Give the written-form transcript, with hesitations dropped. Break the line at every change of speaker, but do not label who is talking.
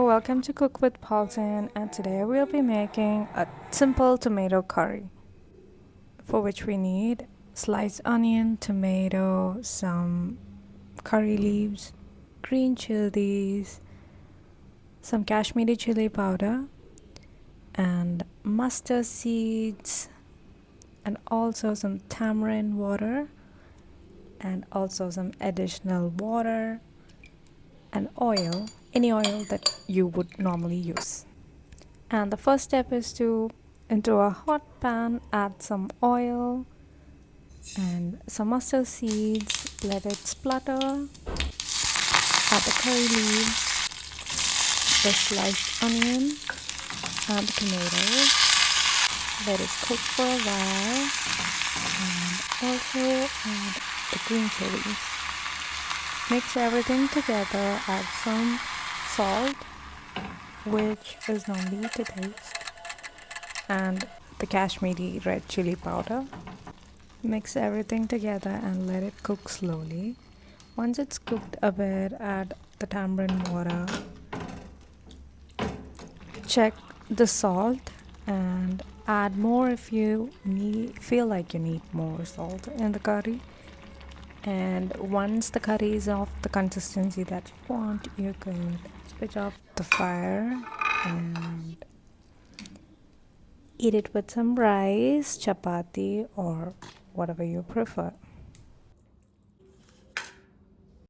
Hello, welcome to Cook with Paulson, and today we'll be making a simple tomato curry, for which we need sliced onion, tomato, some curry leaves, green chilies, some Kashmiri chili powder, and mustard seeds, and also some tamarind water, and also some additional water and oil, any oil that you would normally use. And the first step is to, into a hot pan, add some oil and some mustard seeds, let it splutter, add the curry leaves, the sliced onion, and the tomatoes, let it cook for a while, and also add the green chilies. Mix everything together, add some salt, which is normally to taste, and the Kashmiri red chili powder. Mix everything together and let it cook slowly. Once it's cooked a bit, add the tamarind water. Check the salt and add more if you feel like you need more salt in the curry. And once the curry is of the consistency that you want, you could switch off the fire and eat it with some rice, chapati, or whatever you prefer.